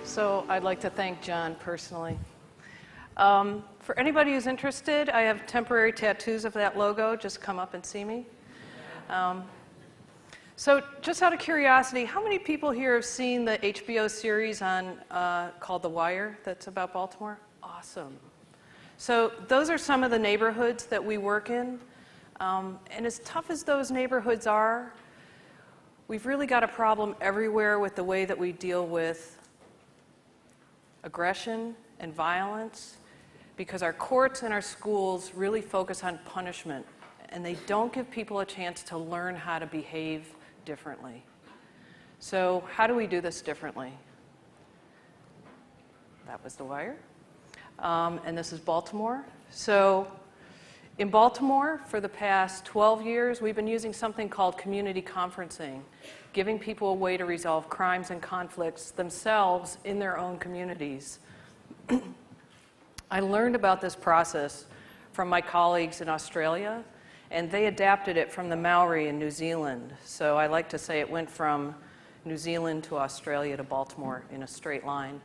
So I'd like to thank John personally. For anybody who's interested, I have temporary tattoos of that logo. Just come up and see me. So just out of curiosity, how many people here have seen the HBO series called The Wire that's about Baltimore? Awesome. So those are some of the neighborhoods that we work in. And as tough as those neighborhoods are, we've really got a problem everywhere with the way that we deal with aggression and violence, because our courts and our schools really focus on punishment, and they don't give people a chance to learn how to behave differently. So how do we do this differently? That was The Wire. And this is Baltimore. So in Baltimore, for the past 12 years, we've been using something called community conferencing, giving people a way to resolve crimes and conflicts themselves in their own communities. I learned about this process from my colleagues in Australia, and they adapted it from the Maori in New Zealand. So I like to say it went from New Zealand to Australia to Baltimore in a straight line.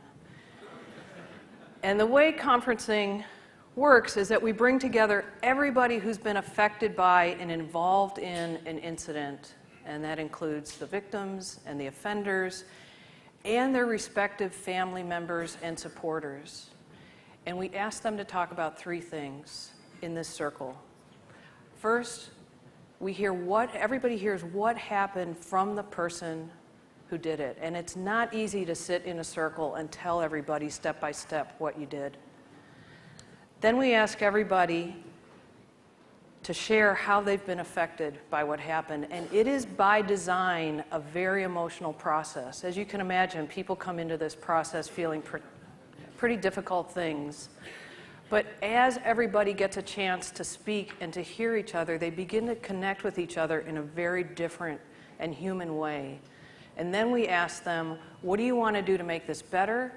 And the way conferencing works is that we bring together everybody who's been affected by and involved in an incident, and that includes the victims and the offenders and their respective family members and supporters. And we ask them to talk about three things in this circle. First, everybody hears what happened from the person who did it. And it's not easy to sit in a circle and tell everybody step by step what you did. Then we ask everybody to share how they've been affected by what happened. And it is by design a very emotional process. As you can imagine, people come into this process feeling pretty difficult things. But as everybody gets a chance to speak and to hear each other, they begin to connect with each other in a very different and human way. And then we ask them, what do you want to do to make this better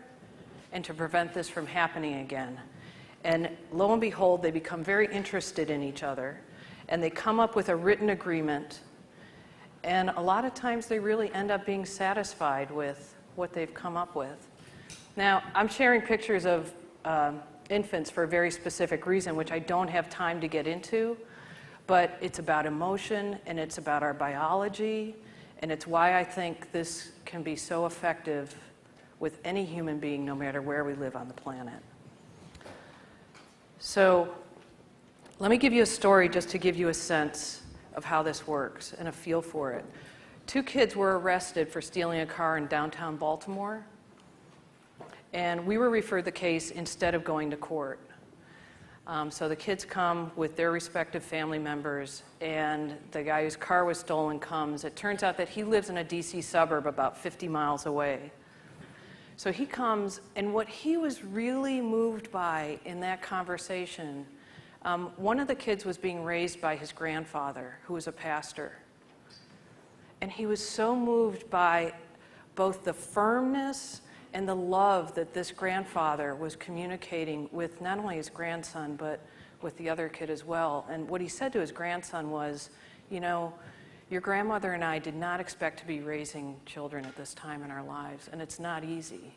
and to prevent this from happening again? And lo and behold, they become very interested in each other, and they come up with a written agreement. And a lot of times they really end up being satisfied with what they've come up with. Now, I'm sharing pictures of infants for a very specific reason, which I don't have time to get into, but it's about emotion, and it's about our biology, and it's why I think this can be so effective with any human being, no matter where we live on the planet. So let me give you a story just to give you a sense of how this works and a feel for it. 2 kids were arrested for stealing a car in downtown Baltimore, and we were referred the case instead of going to court. So the kids come with their respective family members, and the guy whose car was stolen comes. It turns out that he lives in a DC suburb about 50 miles away. So he comes, and what he was really moved by in that conversation, one of the kids was being raised by his grandfather, who was a pastor. And he was so moved by both the firmness and the love that this grandfather was communicating with not only his grandson, but with the other kid as well. And what he said to his grandson was, you know, your grandmother and I did not expect to be raising children at this time in our lives, and it's not easy.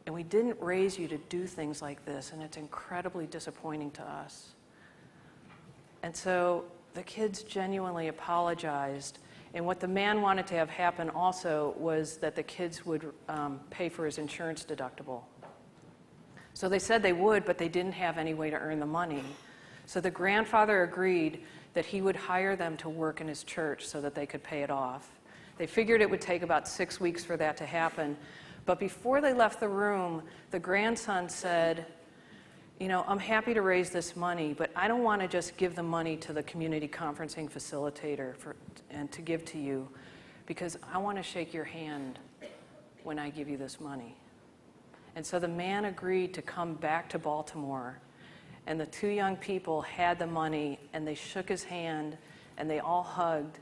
And we didn't raise you to do things like this, and it's incredibly disappointing to us. And so the kids genuinely apologized. And what the man wanted to have happen also was that the kids would pay for his insurance deductible. So they said they would, but they didn't have any way to earn the money. So the grandfather agreed that he would hire them to work in his church so that they could pay it off. They figured it would take about 6 weeks for that to happen. But before they left the room, the grandson said, you know, I'm happy to raise this money, but I don't want to just give the money to the community conferencing facilitator and to give to you, because I want to shake your hand when I give you this money. And so the man agreed to come back to Baltimore, and the 2 young people had the money, and they shook his hand, and they all hugged.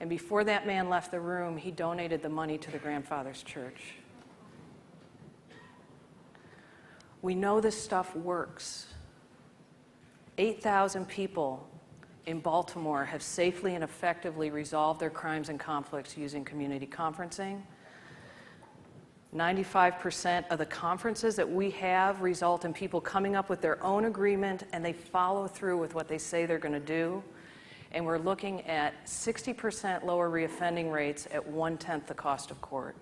And before that man left the room, he donated the money to the grandfather's church. We know this stuff works. 8,000 people in Baltimore have safely and effectively resolved their crimes and conflicts using community conferencing. 95% of the conferences that we have result in people coming up with their own agreement, and they follow through with what they say they're going to do. And we're looking at 60% lower reoffending rates at 1/10 the cost of court.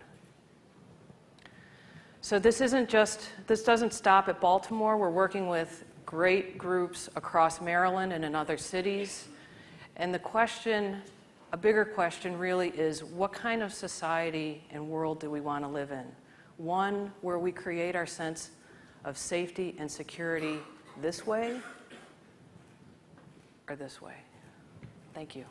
So this doesn't stop at Baltimore. We're working with great groups across Maryland and in other cities. And the question, a bigger question really is, what kind of society and world do we want to live in? One where we create our sense of safety and security this way or this way? Thank you.